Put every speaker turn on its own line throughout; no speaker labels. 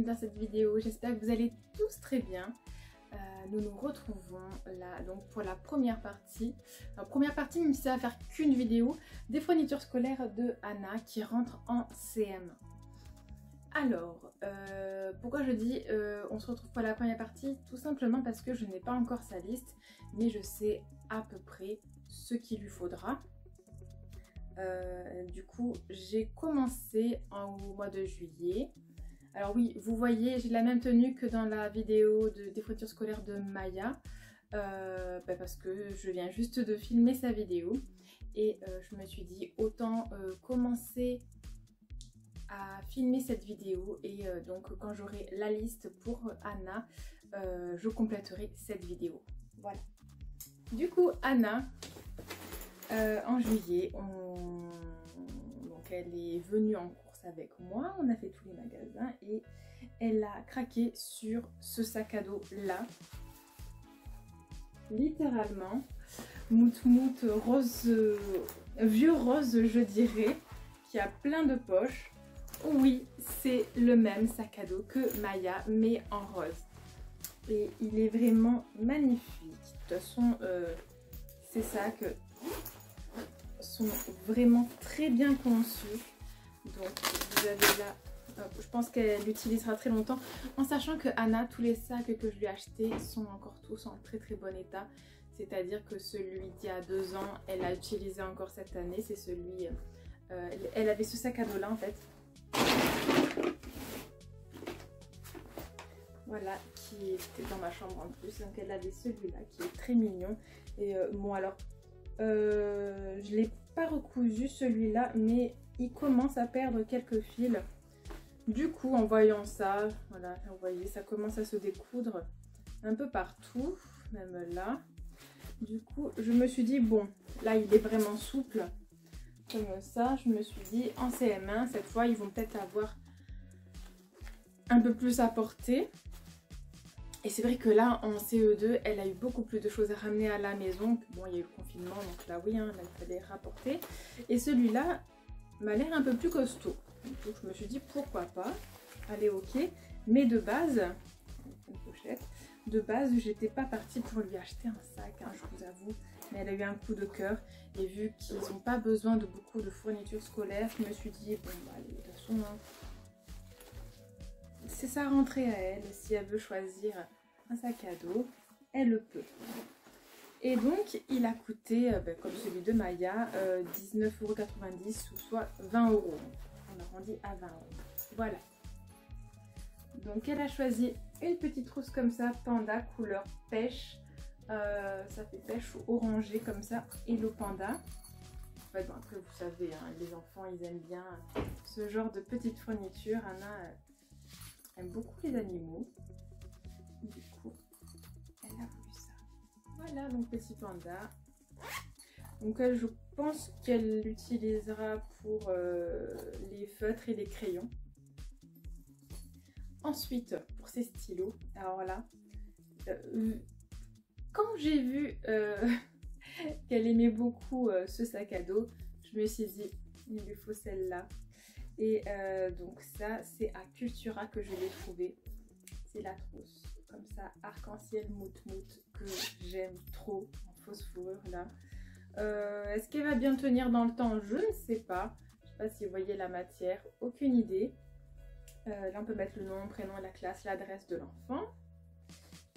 dans cette vidéo. J'espère que vous allez tous très bien. Nous nous retrouvons là donc pour la première partie. Alors, première partie, même si ça va faire qu'une vidéo, des fournitures scolaires de Anna qui rentre en CM. Alors, pourquoi je dis on se retrouve pour la première partie? Tout simplement parce que je n'ai pas encore sa liste, mais je sais à peu près ce qu'il lui faudra. Du coup, j'ai commencé au mois de juillet. Alors oui, vous voyez, j'ai la même tenue que dans la vidéo des fournitures scolaires de Maya, parce que je viens juste de filmer sa vidéo. Et je me suis dit, autant commencer à filmer cette vidéo. Et donc, quand j'aurai la liste pour Anna, je compléterai cette vidéo. Voilà. Du coup, Anna, en juillet, donc elle est venue en course avec moi, on a fait tous les magasins et elle a craqué sur ce sac à dos là, littéralement, mout rose, vieux rose je dirais, qui a plein de poches. Oui, c'est le même sac à dos que Maya mais en rose et il est vraiment magnifique. De toute façon, ces sacs sont vraiment très bien conçus. Donc vous avez là, je pense qu'elle l'utilisera très longtemps, en sachant que Anna, tous les sacs que je lui ai achetés sont encore tous en très très bon état. C'est-à-dire que celui d'il y a 2 ans, elle a utilisé encore cette année. C'est celui, elle avait ce sac à dos là en fait. Voilà, qui était dans ma chambre en plus. Donc elle avait celui-là qui est très mignon. Et bon alors, je l'ai pas recousu celui-là, mais il commence à perdre quelques fils. Du coup, en voyant ça, voilà, vous voyez, ça commence à se découdre un peu partout, même là. Du coup, je me suis dit, bon, là, il est vraiment souple, comme ça. Je me suis dit, en CM1, cette fois, ils vont peut-être avoir un peu plus à porter. Et c'est vrai que là, en CE2, elle a eu beaucoup plus de choses à ramener à la maison. Bon, il y a eu le confinement, donc là, oui, hein, là, il fallait rapporter. Et celui-là m'a l'air un peu plus costaud. Donc je me suis dit pourquoi pas, allez ok, mais de base, une pochette, de base j'étais pas partie pour lui acheter un sac, hein, je vous avoue, mais elle a eu un coup de cœur et vu qu'ils n'ont pas besoin de beaucoup de fournitures scolaires, je me suis dit bon bah allez, de toute façon, hein, c'est sa rentrée à elle, si elle veut choisir un sac à dos, elle le peut. Et donc, il a coûté, comme celui de Maya, 19,90 €, ou soit 20 €. On arrondit à 20 €. Voilà. Donc, elle a choisi une petite trousse comme ça, panda, couleur pêche. Ça fait pêche orangé comme ça, Hello Panda. En fait, bon, après, vous savez, hein, les enfants, ils aiment bien ce genre de petite fourniture. Anna aime beaucoup les animaux. Du coup, elle a voulu ça. Voilà, donc petit panda. Donc je pense qu'elle l'utilisera pour les feutres et les crayons. Ensuite, pour ses stylos, alors là, quand j'ai vu qu'elle aimait beaucoup ce sac à dos, je me suis dit, il lui faut celle-là. Et donc ça, c'est à Cultura que je l'ai trouvé. C'est la trousse, comme ça, arc-en-ciel mout que j'aime trop, en fausse fourrure là. Est-ce qu'elle va bien tenir dans le temps? Je ne sais pas. Je ne sais pas si vous voyez la matière, aucune idée. Là on peut mettre le nom, prénom, la classe, l'adresse de l'enfant.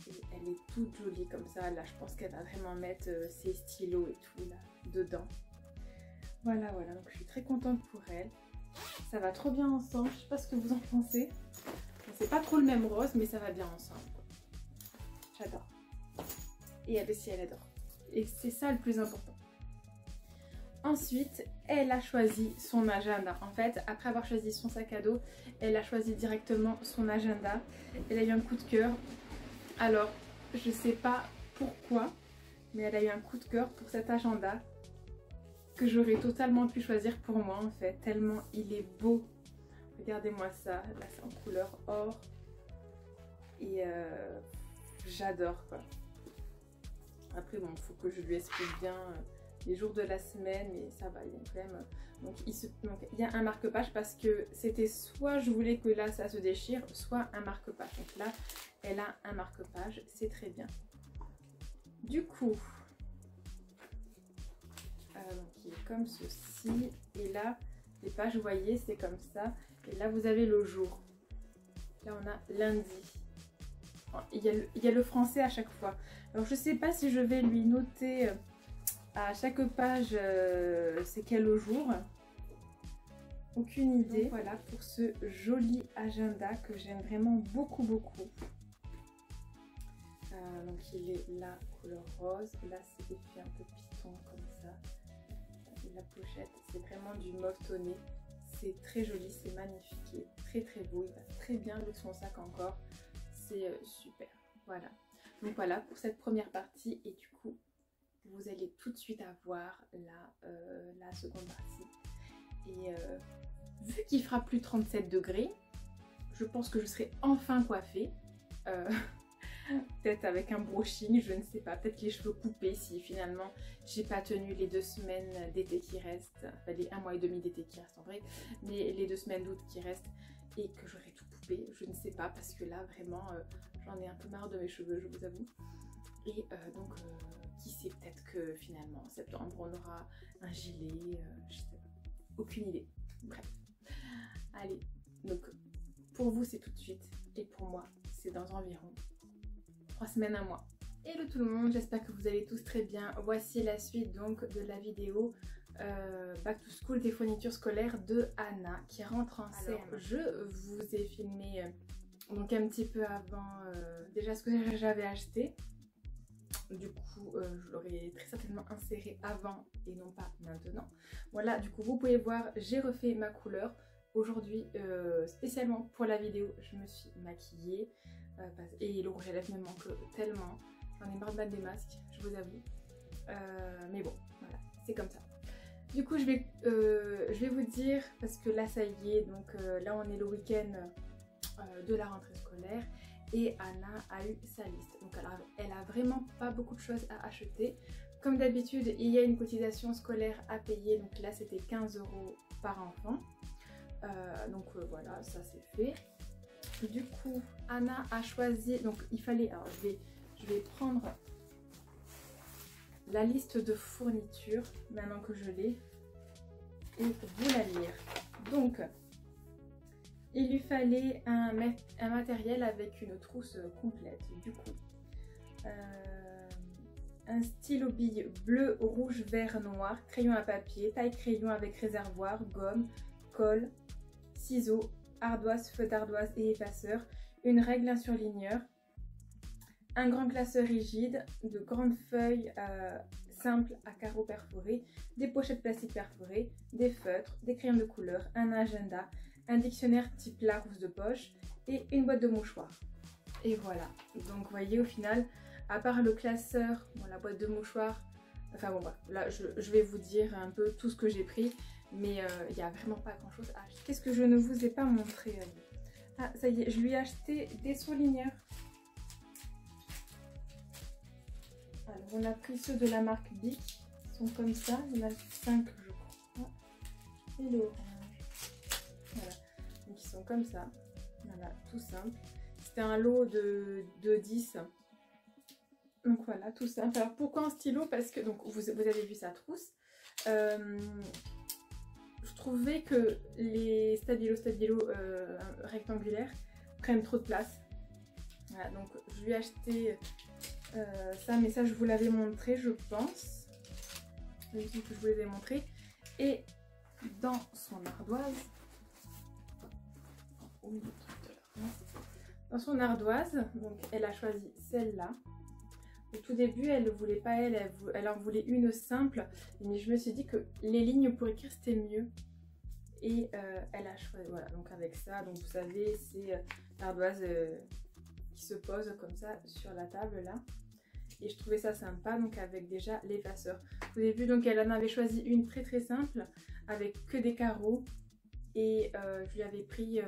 Et elle est toute jolie comme ça. Là je pense qu'elle va vraiment mettre ses stylos et tout là dedans. Voilà, voilà, donc je suis très contente pour elle. Ça va trop bien ensemble, je ne sais pas ce que vous en pensez. C'est pas trop le même rose, mais ça va bien ensemble. J'adore. Et elle aussi, elle adore. Et c'est ça le plus important. Ensuite, elle a choisi son agenda. En fait, après avoir choisi son sac à dos, elle a choisi directement son agenda. Elle a eu un coup de cœur. Alors, je sais pas pourquoi, mais elle a eu un coup de cœur pour cet agenda que j'aurais totalement pu choisir pour moi en fait, tellement il est beau. Regardez-moi ça, là c'est en couleur or et j'adore quoi. Après bon, il faut que je lui explique bien les jours de la semaine, mais ça va, il y a quand même... Donc il y a un marque-page parce que c'était soit je voulais que là ça se déchire, soit un marque-page. Donc là, elle a un marque-page, c'est très bien. Du coup, donc il est comme ceci, et là, les pages, vous voyez, c'est comme ça. Et là, vous avez le jour. Là, on a lundi. Il y a le français à chaque fois. Alors, je ne sais pas si je vais lui noter à chaque page c'est quel jour. Aucune idée. Donc, voilà pour ce joli agenda que j'aime vraiment beaucoup, beaucoup. Donc, il est la couleur rose. Là, c'est fait un peu piston comme ça. Et la pochette, c'est vraiment du mauve tonné. C'est très joli, c'est magnifique et très très beau. Il va très bien avec son sac encore. C'est super. Voilà. Donc voilà pour cette première partie. Et du coup, vous allez tout de suite avoir la seconde partie. Et vu qu'il fera plus 37 degrés, je pense que je serai enfin coiffée. Peut-être avec un brushing, je ne sais pas. Peut-être les cheveux coupés si finalement j'ai pas tenu les 2 semaines d'été qui restent. Enfin les 1 mois et demi d'été qui restent en vrai. Mais les 2 semaines d'août qui restent. Et que j'aurai tout coupé. Je ne sais pas parce que là vraiment j'en ai un peu marre de mes cheveux, je vous avoue. Et donc qui sait, peut-être que finalement en septembre on aura un gilet. Je sais pas. Aucune idée. Bref. Allez. Donc pour vous c'est tout de suite. Et pour moi c'est dans environ 3 semaines, 1 mois. Hello tout le monde, j'espère que vous allez tous très bien. Voici la suite donc de la vidéo Back to School des fournitures scolaires de Anna qui rentre en CM. Alors, je vous ai filmé donc un petit peu avant déjà ce que j'avais acheté. Du coup, je l'aurais très certainement inséré avant et non pas maintenant. Voilà, du coup vous pouvez voir, j'ai refait ma couleur. Aujourd'hui, spécialement pour la vidéo, je me suis maquillée. Et le rouge à lèvres me manque tellement. J'en ai marre de mettre des masques, je vous avoue. Mais bon, voilà, c'est comme ça. Du coup, je vais vous dire, parce que là, ça y est, donc là, on est le week-end de la rentrée scolaire. Et Anna a eu sa liste. Donc, elle a vraiment pas beaucoup de choses à acheter. Comme d'habitude, il y a une cotisation scolaire à payer. Donc là, c'était 15 € par enfant. Donc voilà, ça c'est fait. Du coup, Anna a choisi, donc il fallait, alors je vais prendre la liste de fournitures maintenant que je l'ai et vous la lire. Donc, il lui fallait un matériel avec une trousse complète. Du coup, un stylo bille bleu, rouge, vert, noir, crayon à papier, taille crayon avec réservoir, gomme, colle, ciseaux, ardoise, feu d'ardoise et effaceur, une règle, un surligneur, un grand classeur rigide, de grandes feuilles simples à carreaux perforés, des pochettes plastiques perforées, des feutres, des crayons de couleur, un agenda, un dictionnaire type Larousse de poche et une boîte de mouchoirs. Et voilà, donc vous voyez au final, à part le classeur, bon, la boîte de mouchoirs, enfin bon, là je vais vous dire un peu tout ce que j'ai pris. Mais il n'y a vraiment pas grand chose à acheter. Qu'est-ce que je ne vous ai pas montré? Ah, ça y est, je lui ai acheté des surligneurs. Alors, on a pris ceux de la marque Bic. Ils sont comme ça. Il y en a 5, je crois. Et le orange. Voilà. Donc, ils sont comme ça. Voilà, tout simple. C'était un lot de 10. Donc, voilà, tout simple. Alors, pourquoi un stylo? Parce que, donc, vous avez vu sa trousse. Je trouvais que les stabilo rectangulaires prennent trop de place. Voilà, donc je lui ai acheté ça, mais ça je vous l'avais montré, je pense. Je dis que je vous les ai montrés. Et dans son ardoise, donc elle a choisi celle-là. Au tout début, elle ne voulait pas elle en voulait une simple, mais je me suis dit que les lignes pour écrire c'était mieux. Et elle a choisi, voilà, donc avec ça, donc vous savez, c'est l'ardoise qui se pose comme ça sur la table là. Et je trouvais ça sympa, donc avec déjà l'effaceur. Au début, donc elle en avait choisi une très très simple, avec que des carreaux. Et je lui avais pris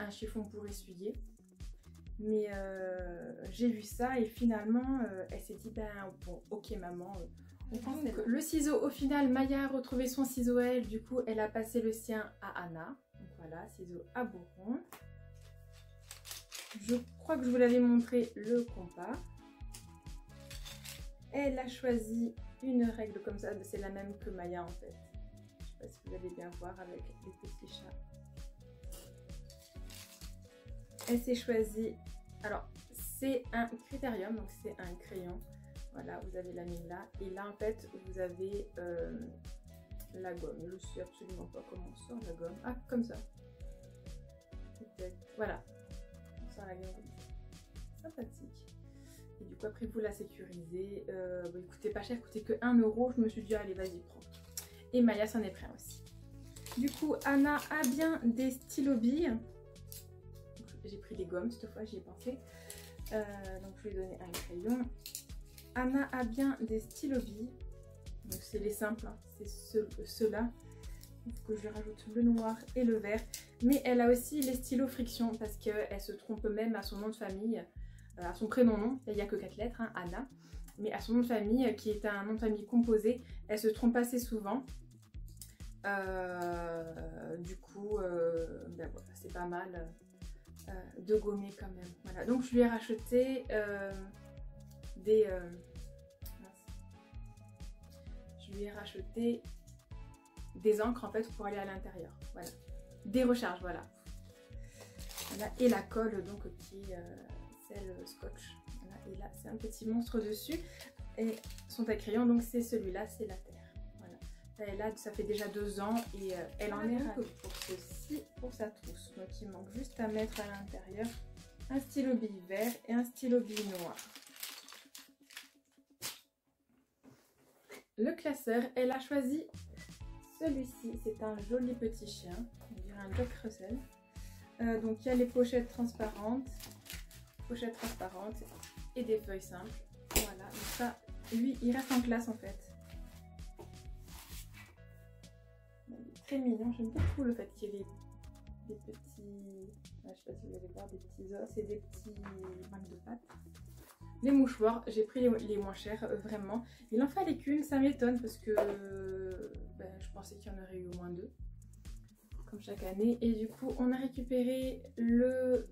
un chiffon pour essuyer. Mais j'ai vu ça et finalement elle s'est dit ben bon ok maman Donc, le ciseau, au final, Maya a retrouvé son ciseau à elle, du coup, elle a passé le sien à Anna. Donc voilà, ciseau à bourron. Je crois que je vous l'avais montré, le compas. Elle a choisi une règle comme ça, c'est la même que Maya en fait. Je sais pas si vous allez bien voir avec les petits chats. Elle s'est choisie, alors c'est un critérium, donc c'est un crayon. Voilà, vous avez la mine là. Et là en fait, vous avez la gomme. Je ne sais absolument pas comment on sort la gomme. Ah, comme ça. Peut-être. Voilà. On sort la gomme. Sympathique. Et du coup, après, vous la sécurisez. Bah, il coûtait pas cher, il coûtait que 1 €. Je me suis dit, allez, vas-y, prends. Et Maya s'en est pris aussi. Du coup, Anna a bien des stylo-billes. J'ai pris des gommes cette fois, j'y ai pensé. Donc, je lui ai donné un crayon. Anna a bien des stylo-billes. Donc, c'est les simples, hein. C'est ceux-là. Il faut que je lui rajoute le noir et le vert. Mais elle a aussi les stylos friction parce qu'elle se trompe même à son nom de famille. À son prénom non, il n'y a que 4 lettres, hein, Anna, mais à son nom de famille, qui est un nom de famille composé, elle se trompe assez souvent. Du coup, ben voilà, c'est pas mal de gommer quand même. Voilà. Donc je lui ai racheté des encres en fait pour aller à l'intérieur. Voilà. Des recharges, voilà. Et la colle donc qui est le scotch. Voilà. Et là c'est un petit monstre dessus. Et son taille crayon, donc c'est celui-là, c'est la terre. Voilà. Et là ça fait déjà 2 ans et elle en est ravie pour ceci, pour sa trousse. Donc il manque juste à mettre à l'intérieur un stylo bille vert et un stylo bille noir. Le classeur, elle a choisi celui-ci. C'est un joli petit chien, on dirait un Jack Russell. Donc il y a les pochettes transparentes et des feuilles simples. Voilà, donc ça, lui, il reste en classe en fait. Il est très mignon, j'aime beaucoup le fait qu'il y ait des petits, je sais pas si vous allez voir, des petits os et des petits manques de pattes. Les mouchoirs, j'ai pris les moins chers, vraiment. Il en fallait qu'une, ça m'étonne parce que je pensais qu'il y en aurait eu au moins 2. Comme chaque année. Et du coup, on a récupéré le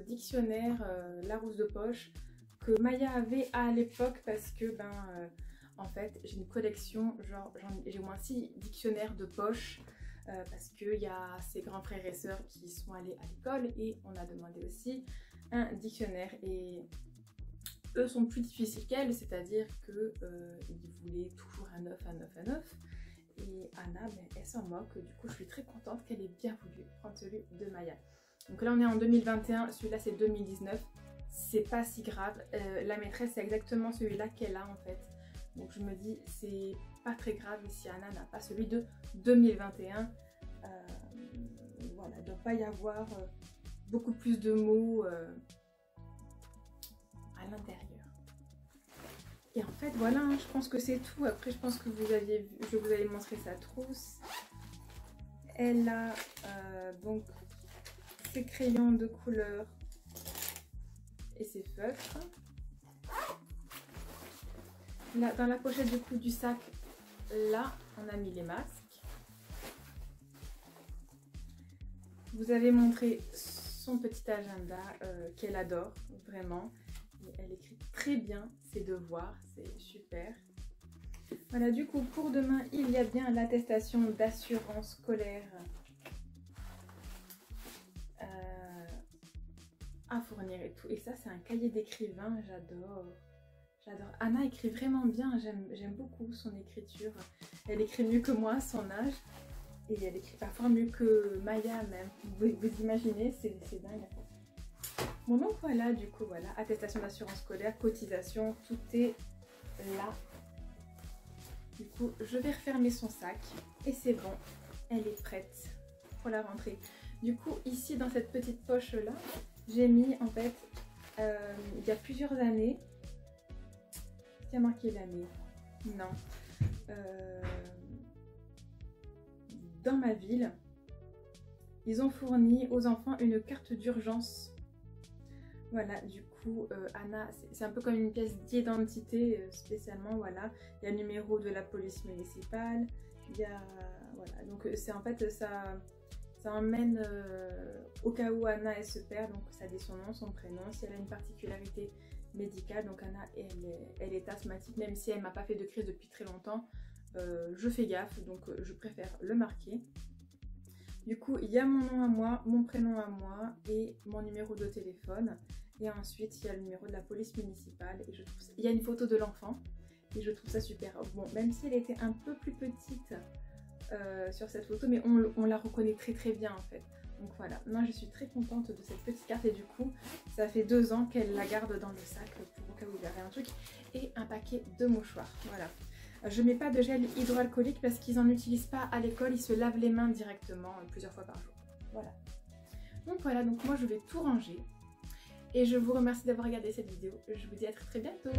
dictionnaire Larousse de poche que Maya avait à l'époque parce que, en fait, j'ai une collection, genre j'ai au moins 6 dictionnaires de poche parce qu'il y a ses grands frères et sœurs qui sont allés à l'école et on a demandé aussi un dictionnaire et eux sont plus difficiles qu'elle, c'est-à-dire qu'ils voulaient toujours un 9, un 9, un 9. Et Anna, elle s'en moque, du coup je suis très contente qu'elle ait bien voulu prendre celui de Maya. Donc là on est en 2021, celui-là c'est 2019, c'est pas si grave. La maîtresse c'est exactement celui-là qu'elle a en fait. Donc je me dis c'est pas très grave si Anna n'a pas celui de 2021. Voilà, il ne doit pas y avoir beaucoup plus de mots à l'intérieur. Et en fait voilà, hein, je pense que c'est tout. Après je pense que vous aviez vu, je vous avais montré sa trousse. Elle a donc ses crayons de couleur et ses feutres. Là, dans la pochette du coup du sac, là on a mis les masques. Vous avez montré son petit agenda qu'elle adore vraiment. Elle écrit très bien ses devoirs, c'est super. Voilà, du coup, pour demain, il y a bien l'attestation d'assurance scolaire à fournir et tout. Et ça, c'est un cahier d'écrivain, j'adore. J'adore. Anna écrit vraiment bien, j'aime beaucoup son écriture. Elle écrit mieux que moi à son âge. Et elle écrit parfois mieux que Maya même. Vous imaginez, c'est dingue. Bon donc voilà, du coup voilà, attestation d'assurance scolaire, cotisation, tout est là. Du coup, je vais refermer son sac et c'est bon, elle est prête pour la rentrée. Du coup, ici dans cette petite poche là, j'ai mis en fait, il y a plusieurs années, qui a marqué l'année, non, dans ma ville, ils ont fourni aux enfants une carte d'urgence Voilà, du coup, Anna, c'est un peu comme une pièce d'identité spécialement, voilà. Il y a le numéro de la police municipale, il y a, voilà, donc c'est en fait, ça emmène au cas où Anna, elle se perd, donc ça dit son nom, son prénom, si elle a une particularité médicale, donc Anna, elle est asthmatique, même si elle m'a pas fait de crise depuis très longtemps, je fais gaffe, donc je préfère le marquer. Du coup, il y a mon nom à moi, mon prénom à moi et mon numéro de téléphone. Et ensuite, il y a le numéro de la police municipale. Et je trouve ça... Il y a une photo de l'enfant et je trouve ça super. Bon, même si elle était un peu plus petite sur cette photo, mais on la reconnaît très très bien en fait. Donc voilà, moi je suis très contente de cette petite carte et du coup, ça fait 2 ans qu'elle la garde dans le sac pour au cas où il y avait un truc. Et un paquet de mouchoirs, voilà. Je mets pas de gel hydroalcoolique parce qu'ils n'en utilisent pas à l'école, ils se lavent les mains directement plusieurs fois par jour. Voilà. Donc voilà, donc moi je vais tout ranger. Et je vous remercie d'avoir regardé cette vidéo. Je vous dis à très très bientôt.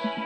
Bye.